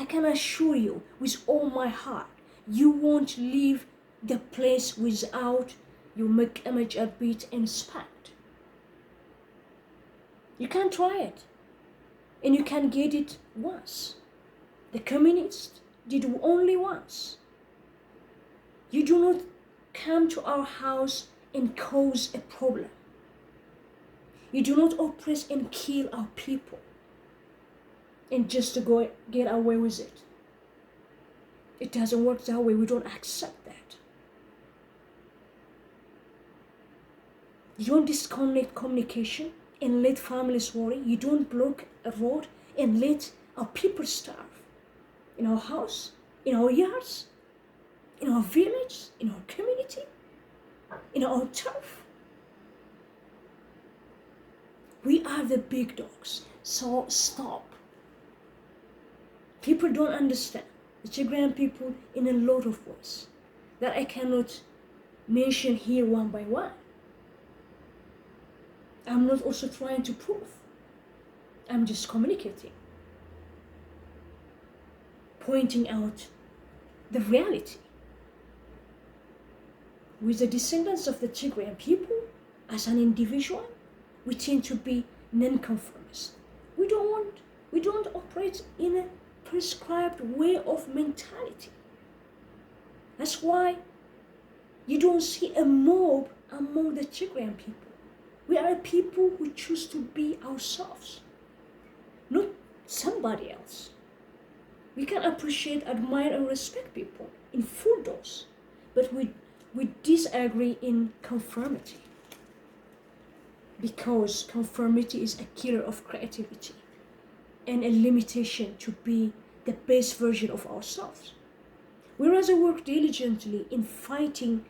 I can assure you with all my heart, you won't leave the place without your image a bit inspect. You can try it, and you can get it once. The communists did only once. You do not come to our house and cause a problem. You do not oppress and kill our people and just to go get away with it. It doesn't work that way. We don't accept that. You don't disconnect communication and let families worry. You don't block a road and let our people starve. In our house, in our yards, in our village, in our community, in our turf. We are the big dogs, so stop. People don't understand. The Tigrian people in a lot of ways that I cannot mention here one by one. I'm not also trying to prove. I'm just communicating, pointing out the reality. With the descendants of the Tigrian people, as an individual, we tend to be non-conformist. We don't operate in a prescribed way of mentality. That's why you don't see a mob among the Tigrian people. We are a people who choose to be ourselves, not somebody else. We can appreciate, admire, and respect people in full dose, but we disagree in conformity, because conformity is a killer of creativity and a limitation to be the best version of ourselves. We rather work diligently in fighting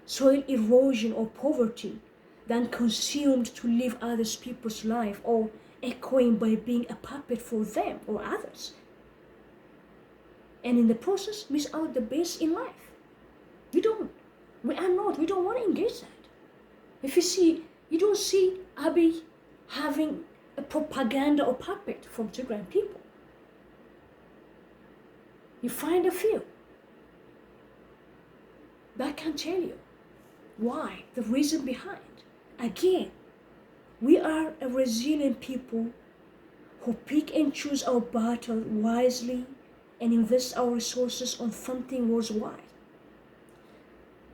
soil erosion or poverty than consumed to live other people's life or echoing by being a puppet for them or others. And in the process, miss out the best in life. We don't want to engage that. If you don't see Abiy having a propaganda or puppet from Tigrian people. You find a few that can tell you why, the reason behind. Again, we are a resilient people who pick and choose our battle wisely and invest our resources on something worthwhile.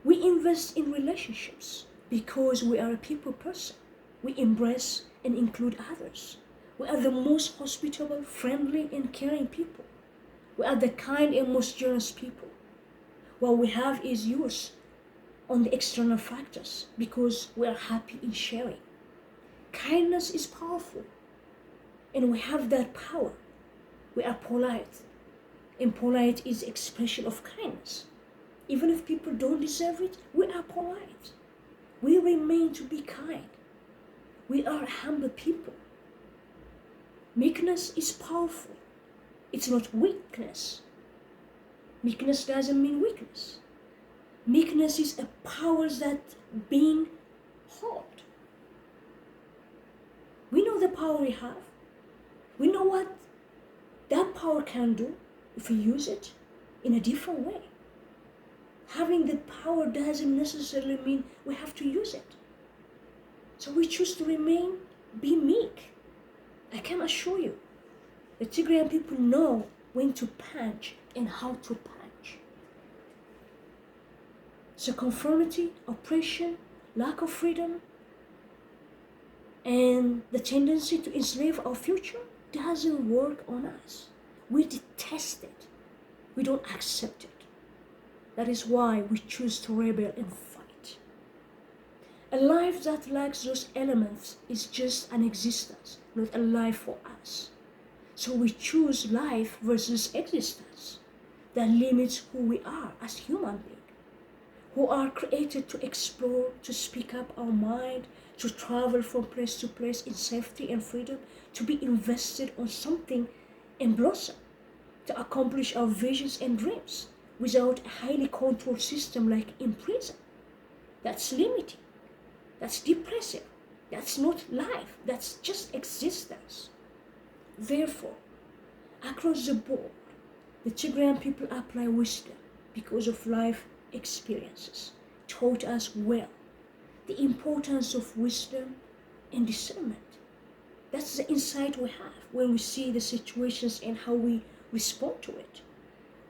We invest in relationships because we are a people person. We embrace and include others. We are the most hospitable, friendly, and caring people. We are the kind and most generous people. What we have is yours on the external factors because we are happy in sharing. Kindness is powerful, and we have that power. We are polite, and polite is expression of kindness. Even if people don't deserve it, we are polite. We remain to be kind. We are humble people. Meekness is powerful. It's not weakness. Meekness doesn't mean weakness. Meekness is a power that being held. We know the power we have. We know what that power can do if we use it in a different way. Having the power doesn't necessarily mean we have to use it. So we choose to be meek. I can assure you, the Tigrian people know when to punch and how to punch. So conformity, oppression, lack of freedom, and the tendency to enslave our future doesn't work on us. We detest it. We don't accept it. That is why we choose to rebel and fight. A life that lacks those elements is just an existence, not a life for us. So we choose life versus existence that limits who we are as human beings, who are created to explore, to speak up our mind, to travel from place to place in safety and freedom, to be invested on something and blossom, to accomplish our visions and dreams without a highly controlled system like in prison. That's limiting. That's depressive. That's not life. That's just existence. Therefore, across the board, The Tigrian people apply wisdom because of life experiences, taught us well the importance of wisdom and discernment. That's the insight we have when we see the situations and how we respond to it.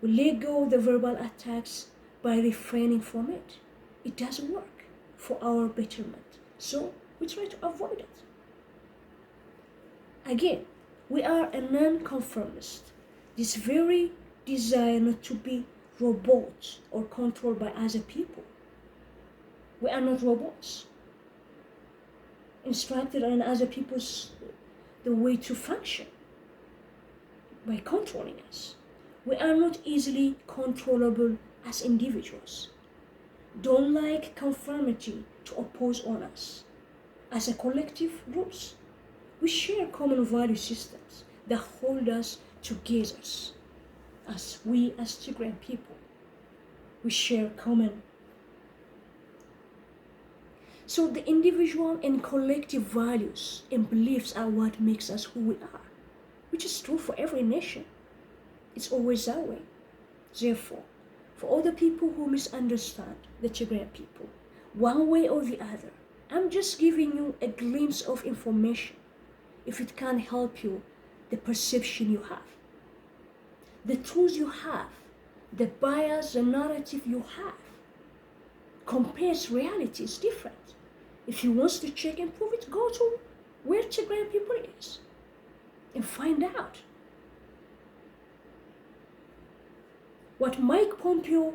We let go of the verbal attacks by refraining from it. It doesn't work for our betterment, so we try to avoid it. Again, we are a non-conformist. This very desire not to be robots or controlled by other people. We are not robots, instructed on other people's the way to function by controlling us. We are not easily controllable as individuals. Don't like conformity to oppose on us. As a collective groups, we share common value systems that hold us together. As Tigrian people, we share common. So the individual and collective values and beliefs are what makes us who we are, which is true for every nation. It's always that way. Therefore, for all the people who misunderstand the Tigrian people, one way or the other, I'm just giving you a glimpse of information if it can help you, the perception you have, the truth you have, the bias, the narrative you have, compares reality is different. If you want to check and prove it, go to where Tigrian people is and find out. What Mike Pompeo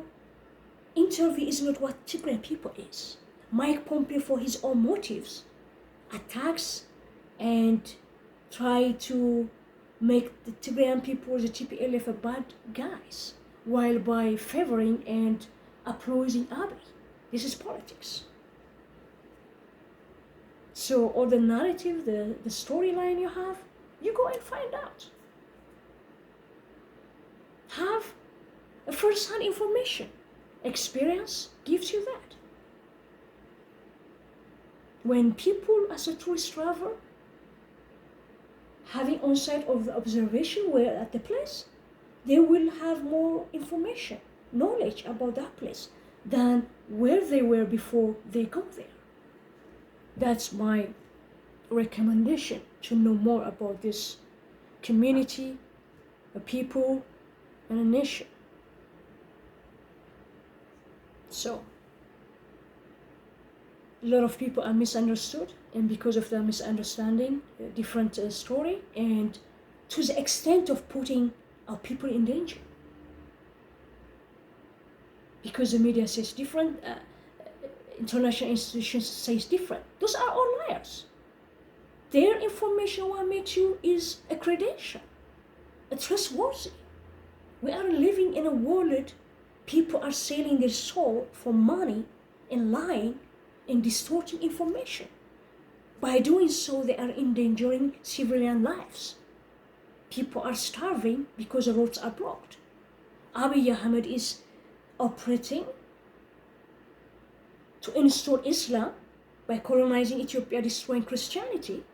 interview is not what Tigrian people is. Mike Pompeo, for his own motives, attacks and try to make the Tigrian people, the TPLF, a bad guys, while by favoring and applauding Abiy. This is politics. So all the narrative, the storyline you have, you go and find out. Have a first-hand information. Experience gives you that. When people, as a tourist traveler, having on-site of the observation where at the place, they will have more information, knowledge about that place than where they were before they go there. That's my recommendation, to know more about this community, a people, and a nation. So, a lot of people are misunderstood, and because of the misunderstanding, a different story, and to the extent of putting our people in danger. Because the media says different, international institutions say different. Those are all liars. Their information, what makes you is a credential, a trustworthy. We are living in a world, people are selling their soul for money and lying and distorting information. By doing so, they are endangering civilian lives. People are starving because the roads are blocked. Abiy Ahmed is operating to install Islam by colonizing Ethiopia, destroying Christianity.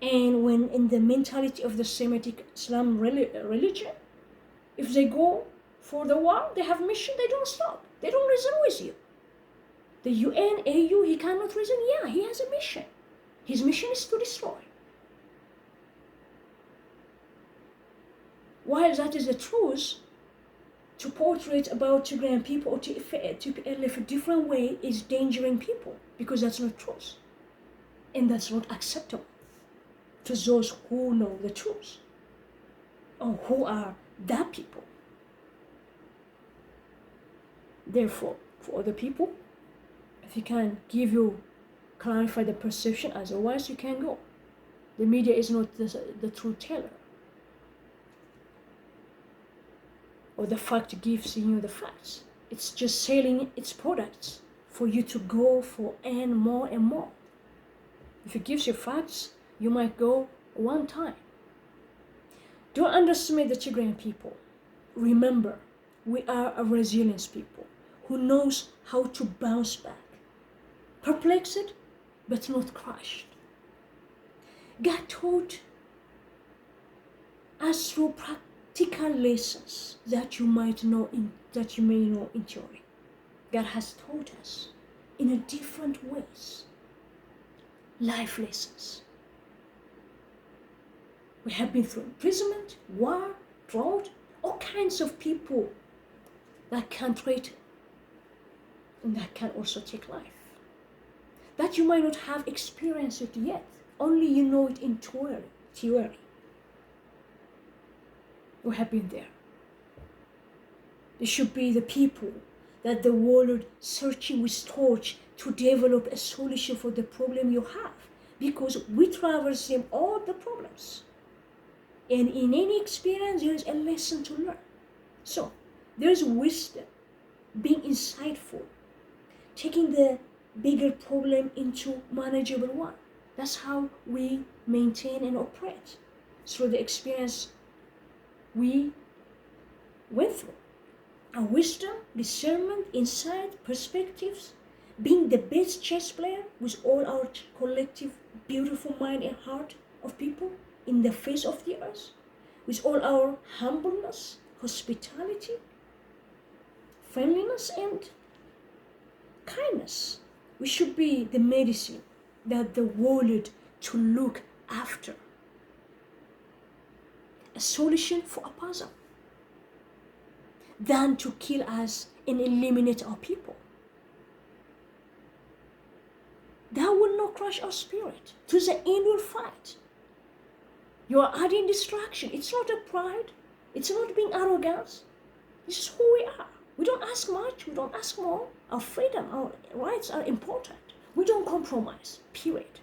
And when in the mentality of the Semitic Islam religion, if they go for the war, they have mission, they don't stop. They don't reason with you. The UN, AU, he cannot reason. Yeah, he has a mission. His mission is to destroy. While that is the truth, to portray about Tigrian people or TPLF a different way is endangering people, because that's not truth. And that's not acceptable to those who know the truth or who are that people. Therefore, for other people, if he can give you, clarify the perception, otherwise you can go. The media is not the truth teller. Or the fact gives you the facts. It's just selling its products for you to go for and more and more. If it gives you facts, you might go one time. Don't underestimate the Tigrian people. Remember, we are a resilient people who knows how to bounce back. Perplexed, but not crushed. God taught us through practical lessons that you may know in theory. God has taught us in a different ways. Life lessons. We have been through imprisonment, war, drought, all kinds of people that can threaten and that can also take life. That you might not have experienced it yet, only you know it in theory. We have been there. They should be the people that the world searching with torch to develop a solution for the problem you have, because we traverse them all the problems. And in any experience, there is a lesson to learn. So, there is wisdom, being insightful, taking the bigger problem into manageable one. That's how we maintain and operate through the experience we went through. Our wisdom, discernment, insight, perspectives, being the best chess player with all our collective beautiful mind and heart of people in the face of the earth, with all our humbleness, hospitality, friendliness, and kindness. We should be the medicine that the world to look after. A solution for a puzzle than to kill us and eliminate our people. That will not crush our spirit. To the end we'll fight. You are adding distraction. It's not a pride. It's not being arrogant. This is who we are. We don't ask much. We don't ask more. Our freedom, our rights are important. We don't compromise, period.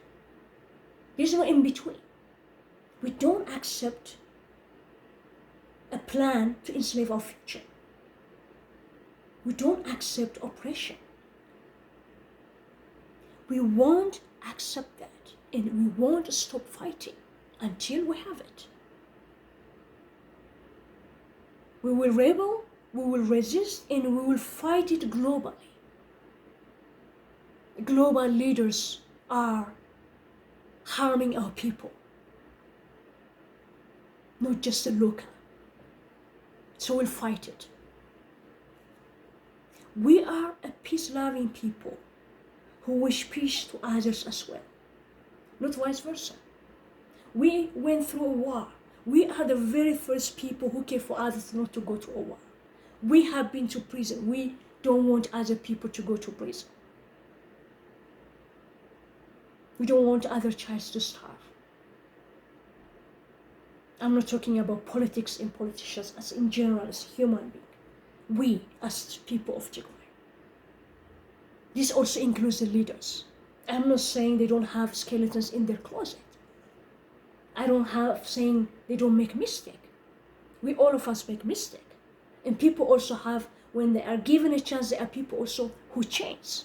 There's no in between. We don't accept a plan to enslave our future. We don't accept oppression. We won't accept that, and we won't stop fighting until we have it. We will rebel, we will resist, and we will fight it globally. Global leaders are harming our people, not just the local. So we'll fight it. We are a peace-loving people who wish peace to others as well, not vice versa. We went through a war. We are the very first people who care for others not to go to a war. We have been to prison. We don't want other people to go to prison. We don't want other child to starve. I'm not talking about politics and politicians, as in general, as human beings. We, as people of Tigray. This also includes the leaders. I'm not saying they don't have skeletons in their closet. I don't have saying they don't make mistake. We all of us make mistake. And people also have, when they are given a chance, there are people also who change.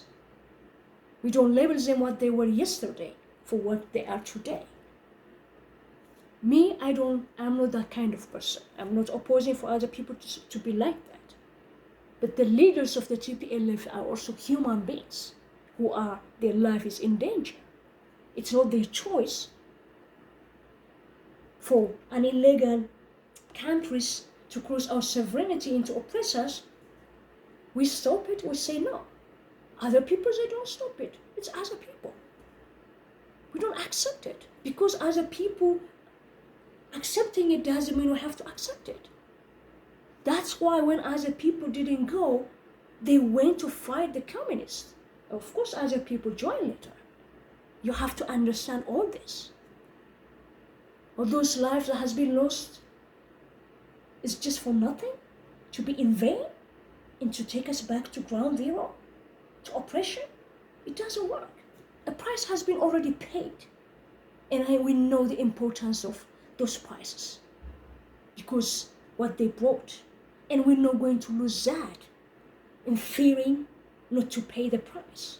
We don't label them what they were yesterday for what they are today. Me, I'm not that kind of person. I'm not opposing for other people to be like that. But the leaders of the TPLF are also human beings who are, their life is in danger. It's not their choice for an illegal countries to cross our sovereignty and to oppress us. We stop it, we say no. Other people, they don't stop it. It's other people. We don't accept it because other people accepting it doesn't mean we have to accept it. That's why when other people didn't go, they went to fight the communists. Of course, other people joined later. You have to understand all this. All those lives that has been lost is just for nothing, to be in vain, and to take us back to ground zero, to oppression. It doesn't work. A price has been already paid, and we know the importance of those prices because what they brought. And we're not going to lose that in fearing not to pay the price.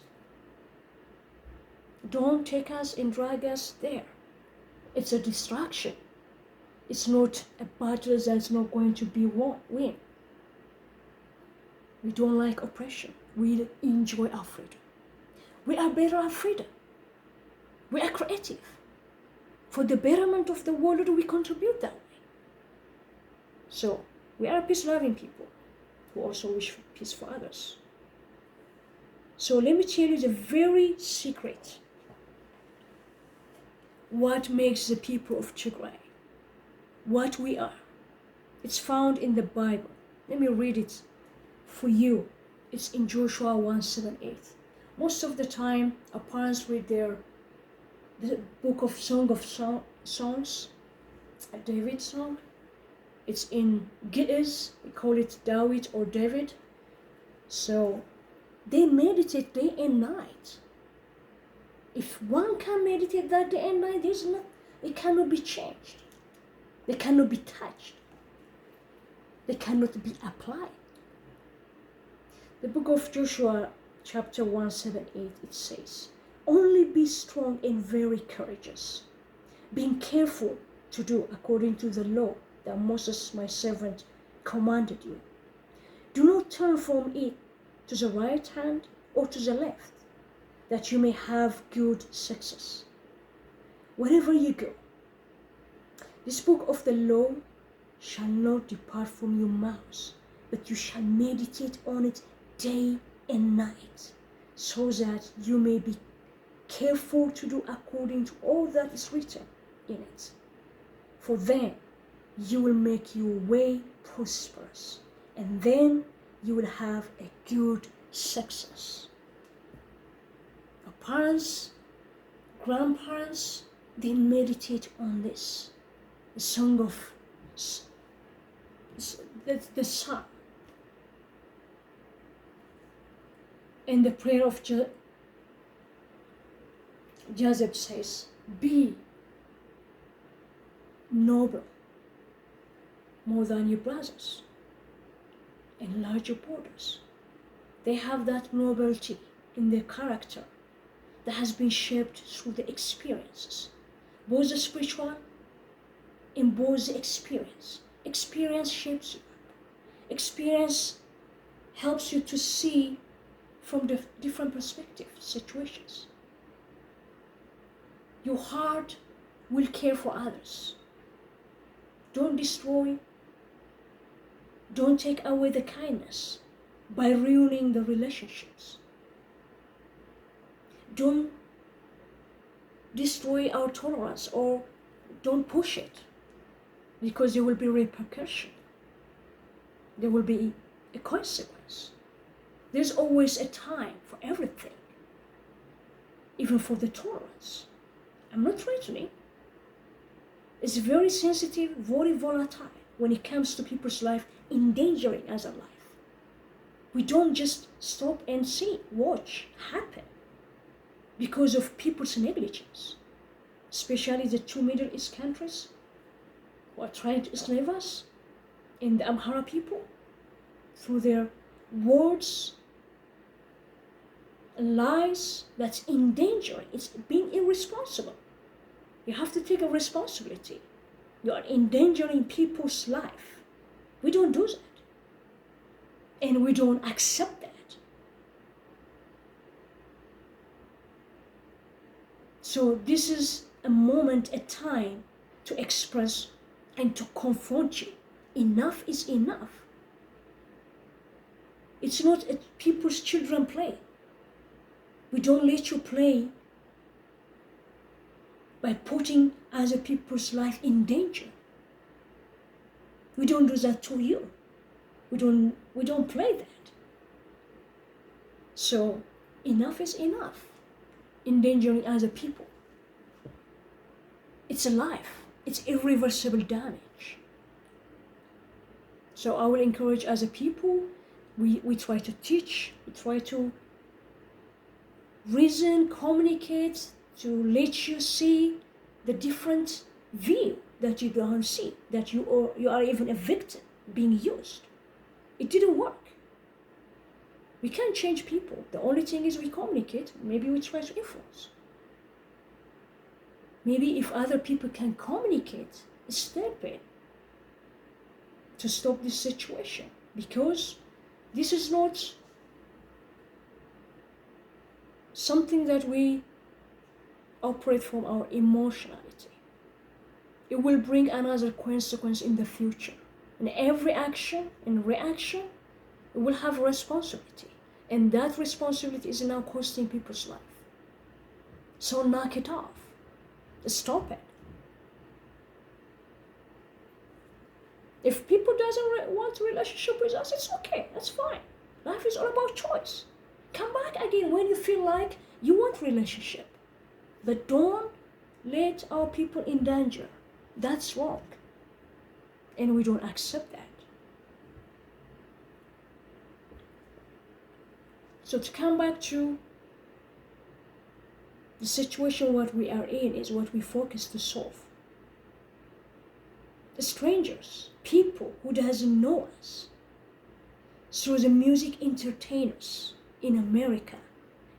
Don't take us and drag us there. It's a distraction. It's not a battle that's not going to be win. We don't like oppression. We enjoy our freedom. We are better at freedom. We are creative. For the betterment of the world, we contribute that way. So we are peace-loving people who also wish peace for others. So let me tell you the very secret. What makes the people of Tigray what we are. It's found in the Bible. Let me read it for you. It's in Joshua 1:7-8. Most of the time, our parents read the book of Songs, a David song. It's in Ge'ez. We call it David or David. So they meditate day and night. If one can meditate that day and night, it cannot be changed. They cannot be touched. They cannot be applied. The book of Joshua, chapter 1:7-8, it says, "Only be strong and very courageous, being careful to do according to the law that Moses, my servant, commanded you. Do not turn from it to the right hand or to the left, that you may have good success wherever you go. This book of the law shall not depart from your mouth, but you shall meditate on it day and night, so that you may be careful to do according to all that is written in it. For then you will make your way prosperous, and then you will have a good success." Our parents, grandparents, they meditate on this. The song of the Psalm and the prayer of Joseph says, "Be noble more than your brothers, enlarge your borders." They have that nobility in their character that has been shaped through the experiences, both the spiritual and both the experience. Experience shapes you. Experience helps you to see from the different perspective situations. Your heart will care for others. Don't destroy, don't take away the kindness by ruining the relationships. Don't destroy our tolerance, or don't push it, because there will be repercussion. There will be a consequence. There's always a time for everything, even for the tolerance. I'm not threatening. It's very sensitive, very volatile when it comes to people's life, endangering other life. We don't just stop and see, watch happen because of people's negligence, especially the two Middle East countries who are trying to enslave us, and the Amhara people through their words, lies, that's endangering. It's being irresponsible. You have to take a responsibility. You are endangering people's life. We don't do that. And we don't accept that. So this is a moment, a time to express and to confront you. Enough is enough. It's not a people's children play. We don't let you play by putting other people's life in danger. We don't do that to you. We don't play that. So enough is enough. Endangering other people. It's a life. It's irreversible damage. So I will encourage as a people, we try to teach, we try to reason, communicate, to let you see the different view that you don't see, that you are even a victim being used. It didn't work. We can't change people. The only thing is we communicate. Maybe we try to influence. Maybe if other people can communicate, step in to stop this situation, because this is not something that we operate from our emotionality. It will bring another consequence in the future, And every action and reaction will have responsibility. And that responsibility is now costing people's life. So knock it off. Stop it. If people doesn't want a relationship with us, it's okay. That's fine. Life is all about choice. Come back again when you feel like you want relationship. But don't let our people in danger. That's wrong. And we don't accept that. So to come back to the situation what we are in is what we focus to solve. The strangers, people who doesn't know us, through the music entertainers in America,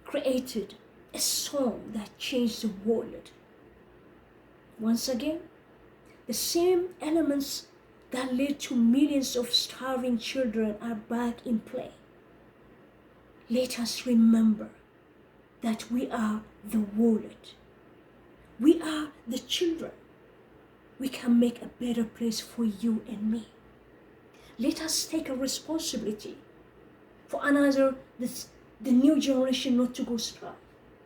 created a song that changed the world. Once again, the same elements that led to millions of starving children are back in play. Let us remember that we are the world. We are the children. We can make a better place for you and me. Let us take a responsibility for the new generation not to go starve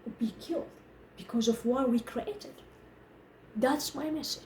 or be killed because of what we created. That's my message.